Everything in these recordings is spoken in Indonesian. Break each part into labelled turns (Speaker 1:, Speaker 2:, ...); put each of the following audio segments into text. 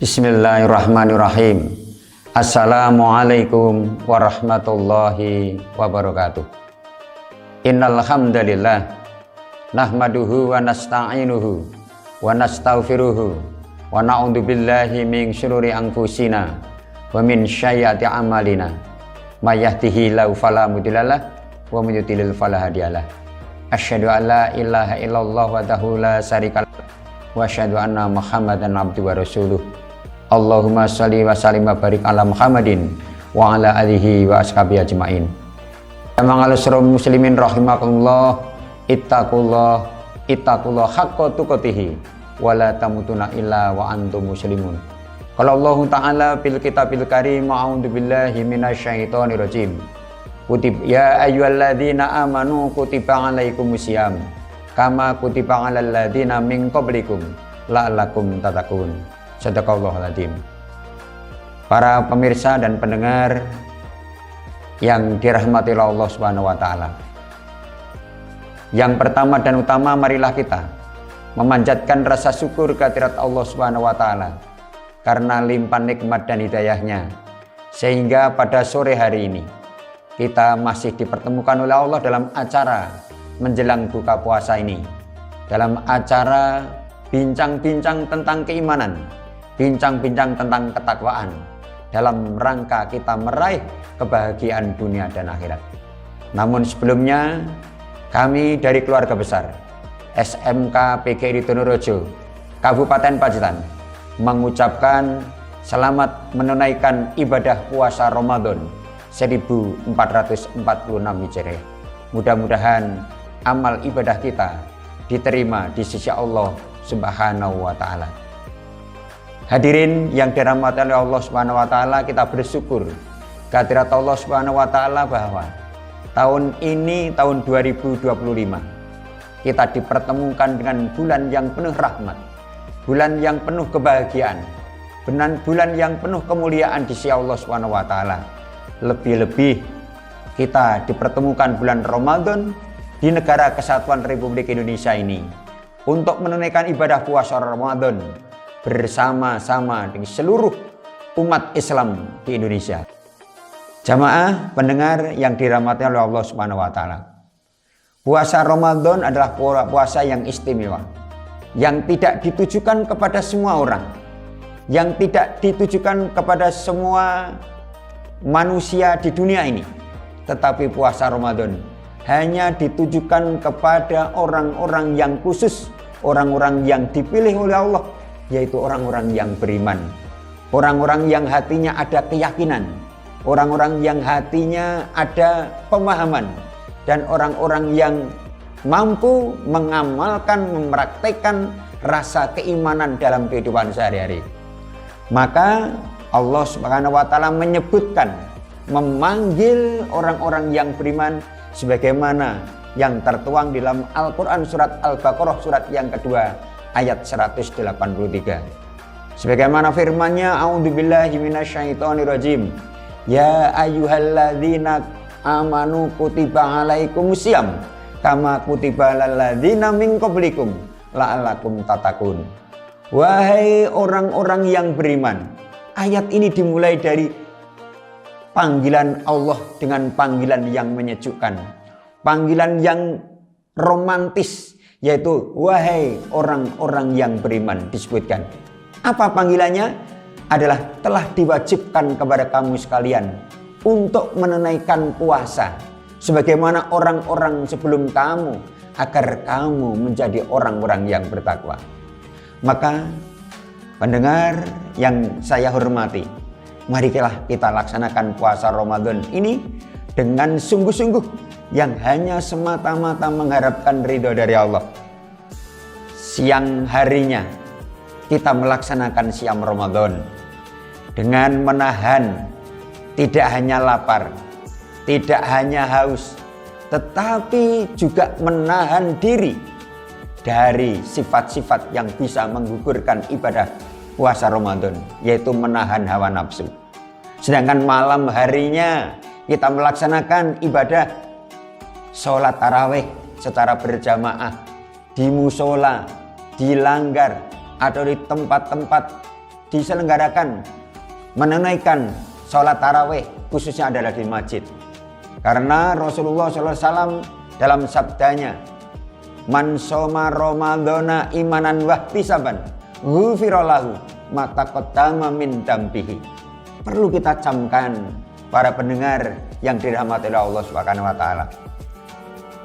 Speaker 1: Bismillahirrahmanirrahim. Assalamualaikum warahmatullahi wabarakatuh. Innal hamdalillah nahmaduhu wa nasta'inuhu wa nastaghfiruhu wa na'udzu billahi min syururi anfusina wa min sayyiati a'malina. May yahdihillahu fala mudhillalah wa may yudlil fala hadiyalah. Asyhadu an la ilaha illallah wahdahu la syarikalah wa asyhadu anna Muhammadan abduhu wa rasuluh. Allahumma sholli wa sallim wa barik ala Muhammadin wa ala alihi wa ashabihi ajmain. Mangalisro muslimin rahimakumullah, ittaqullah haqqa tuqatih wa la tamutunna illa wa antum muslimun. Qala Allah Ta'ala fil kitabil karim, a'udzu billahi minasyaitonir rajim. Ya ayyuhalladzina amanu kutiba alaikumusiyam kama kutiba alal ladzina min qablikum la'allakum tattaqun. Sadaqallahul adzim. Para pemirsa dan pendengar yang dirahmati Allah Subhanahu wa taala. Yang pertama dan utama, marilah kita memanjatkan rasa syukur kehadirat Allah Subhanahu wa taala karena limpah nikmat dan hidayahnya, sehingga pada sore hari ini kita masih dipertemukan oleh Allah dalam acara menjelang buka puasa ini, dalam acara bincang-bincang tentang keimanan, bincang-bincang tentang ketakwaan, dalam rangka kita meraih kebahagiaan dunia dan akhirat. Namun sebelumnya, kami dari keluarga besar SMK PGRI Donorejo Kabupaten Pacitan mengucapkan selamat menunaikan ibadah puasa Ramadan 1446 Hijriah. Mudah-mudahan amal ibadah kita diterima di sisi Allah Subhanahu wa taala. Hadirin yang dirahmati oleh Allah Subhanahu wa taala, kita bersyukur kehadirat Allah Subhanahu wa taala bahwa tahun ini, tahun 2025, kita dipertemukan dengan bulan yang penuh rahmat, bulan yang penuh kebahagiaan, bulan yang penuh kemuliaan di sisi Allah Subhanahu wa taala. Lebih-lebih kita dipertemukan bulan Ramadan di negara kesatuan Republik Indonesia ini untuk menunaikan ibadah puasa Ramadan bersama-sama dengan seluruh umat Islam di Indonesia. Jamaah pendengar yang dirahmati oleh Allah Subhanahu wa taala. Puasa Ramadan adalah puasa yang istimewa, yang tidak ditujukan kepada semua orang, yang tidak ditujukan kepada semua manusia di dunia ini. Tetapi puasa Ramadan hanya ditujukan kepada orang-orang yang khusus, orang-orang yang dipilih oleh Allah, yaitu orang-orang yang beriman, orang-orang yang hatinya ada keyakinan, orang-orang yang hatinya ada pemahaman, dan orang-orang yang mampu mengamalkan, mempraktekkan rasa keimanan dalam kehidupan sehari-hari. Maka Allah Subhanahu wa taala menyebutkan, memanggil orang-orang yang beriman sebagaimana yang tertuang di dalam Al-Quran surat Al-Baqarah surat yang kedua ayat 183. Sebagaimana firman-Nya, a'udzubillahi minasyaitonirrajim. Ya ayyuhalladzina amanu kutiba alaikumusiyam kama kutiba alal ladzina min qablikum la'allakum tattaqun. Wahai orang-orang yang beriman. Ayat ini dimulai dari panggilan Allah dengan panggilan yang menyejukkan, panggilan yang romantis, yaitu wahai orang-orang yang beriman. Disebutkan apa panggilannya? Adalah telah diwajibkan kepada kamu sekalian untuk menunaikan puasa sebagaimana orang-orang sebelum kamu, agar kamu menjadi orang-orang yang bertakwa. Maka pendengar yang saya hormati, marilah kita laksanakan puasa Ramadan ini dengan sungguh-sungguh, yang hanya semata-mata mengharapkan ridho dari Allah. Siang harinya kita melaksanakan siam Ramadan dengan menahan tidak hanya lapar, tidak hanya haus, tetapi juga menahan diri dari sifat-sifat yang bisa menggugurkan ibadah puasa Ramadan, yaitu menahan hawa nafsu. Sedangkan malam harinya kita melaksanakan ibadah sholat tarawih secara berjamaah di musola, di langgar, atau di tempat-tempat, di diselenggarakan menunaikan sholat tarawih khususnya adalah di masjid. Karena Rasulullah SAW dalam sabdanya, man shoma ramadhana imanan wahtisaban ghufira lahu ma taqaddama min dambihi. Perlu kita camkan para pendengar yang dirahmati oleh Allah Subhanahu wa taala.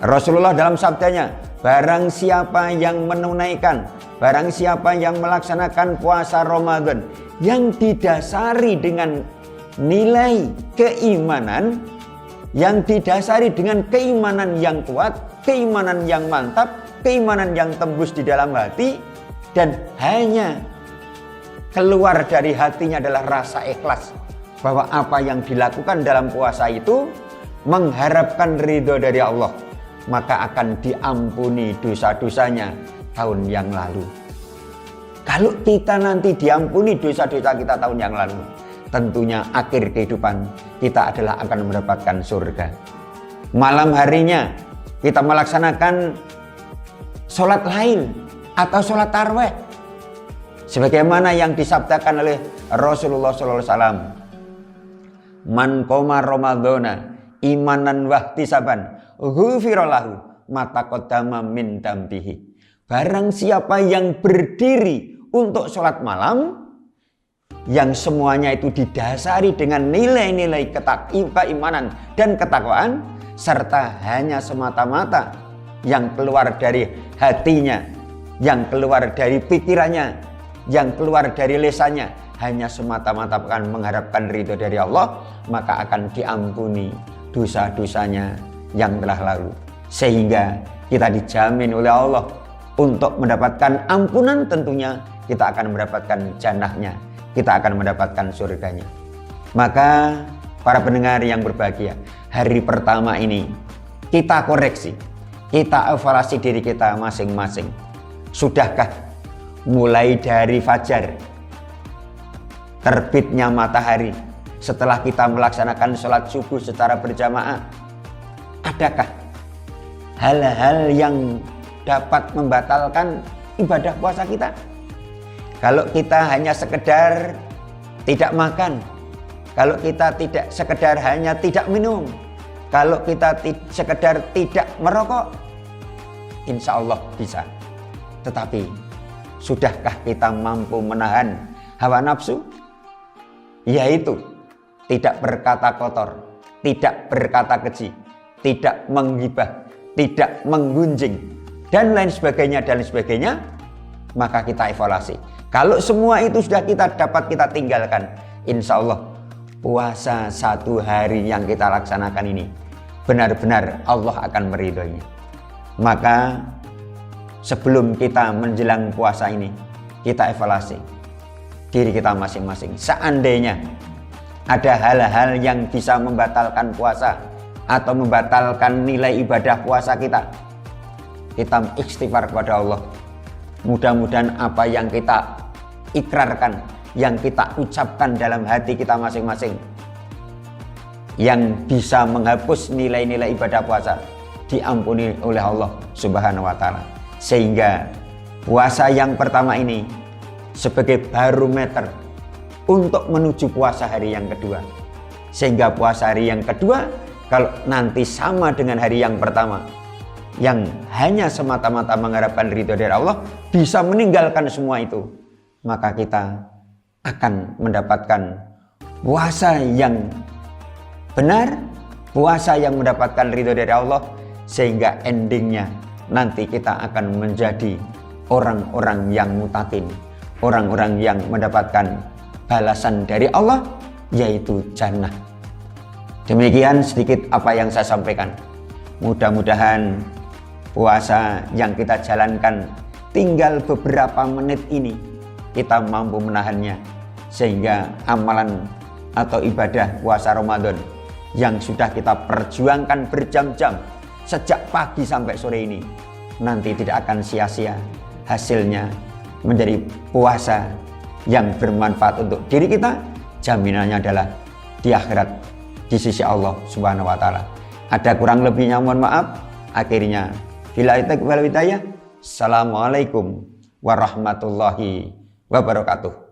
Speaker 1: Rasulullah dalam sabdanya, barang siapa yang menunaikan, barang siapa yang melaksanakan puasa Ramadan yang didasari dengan nilai keimanan, yang didasari dengan keimanan yang kuat, keimanan yang mantap, keimanan yang tembus di dalam hati, dan hanya keluar dari hatinya adalah rasa ikhlas bahwa apa yang dilakukan dalam puasa itu mengharapkan ridho dari Allah, maka akan diampuni dosa-dosanya tahun yang lalu. Kalau kita nanti diampuni dosa-dosa kita tahun yang lalu, tentunya akhir kehidupan kita adalah akan mendapatkan surga. Malam harinya kita melaksanakan sholat lain atau sholat tarawih, sebagaimana yang disabdakan oleh Rasulullah SAW, man qoma ramadhana imanan wahtisaban ghufira lahu ma taqaddama min dambihi. Barang siapa yang berdiri untuk sholat malam, yang semuanya itu didasari dengan nilai-nilai keimanan dan ketakwaan, serta hanya semata-mata yang keluar dari hatinya, yang keluar dari pikirannya, yang keluar dari lisannya, hanya semata-mata akan mengharapkan ridho dari Allah, maka akan diampuni dosa-dosanya yang telah lalu. Sehingga kita dijamin oleh Allah untuk mendapatkan ampunan, tentunya kita akan mendapatkan jannahnya, kita akan mendapatkan surganya. Maka para pendengar yang berbahagia, hari pertama ini kita koreksi, kita evaluasi diri kita masing-masing. Sudahkah mulai dari fajar, terbitnya matahari, setelah kita melaksanakan sholat subuh secara berjamaah, adakah hal-hal yang dapat membatalkan ibadah puasa kita? Kalau kita hanya sekedar tidak makan, kalau kita tidak sekedar hanya tidak minum, kalau kita sekedar tidak merokok, insya Allah bisa. Tetapi sudahkah kita mampu menahan hawa nafsu? Yaitu tidak berkata kotor, tidak berkata keji, tidak menggibah, tidak menggunjing, dan lain sebagainya, dan lain sebagainya. Maka kita evaluasi. Kalau semua itu sudah kita tinggalkan, insya Allah puasa satu hari yang kita laksanakan ini benar-benar Allah akan meridhoinya. Maka sebelum kita menjelang puasa ini, kita evaluasi diri kita masing-masing. Seandainya ada hal-hal yang bisa membatalkan puasa atau membatalkan nilai ibadah puasa kita, kita istighfar kepada Allah. Mudah-mudahan apa yang kita ikrarkan, yang kita ucapkan dalam hati kita masing-masing, yang bisa menghapus nilai-nilai ibadah puasa, diampuni oleh Allah Subhanahu wa taala. Sehingga puasa yang pertama ini sebagai barometer untuk menuju puasa hari yang kedua. Sehingga puasa hari yang kedua, kalau nanti sama dengan hari yang pertama, yang hanya semata-mata mengharapkan ridho dari Allah, bisa meninggalkan semua itu, maka kita akan mendapatkan puasa yang benar, puasa yang mendapatkan ridho dari Allah, sehingga endingnya nanti kita akan menjadi orang-orang yang mutakin, orang-orang yang mendapatkan balasan dari Allah, yaitu jannah. Demikian sedikit apa yang saya sampaikan. Mudah-mudahan puasa yang kita jalankan tinggal beberapa menit ini kita mampu menahannya, sehingga amalan atau ibadah puasa Ramadan yang sudah kita perjuangkan berjam-jam sejak pagi sampai sore ini nanti tidak akan sia-sia. Hasilnya menjadi puasa yang bermanfaat untuk diri kita. Jaminannya adalah di akhirat di sisi Allah Subhanahu wa taala. Ada kurang lebihnya mohon maaf. Akhirnya billahi taufiq wal hidayah. Assalamualaikum warahmatullahi wabarakatuh.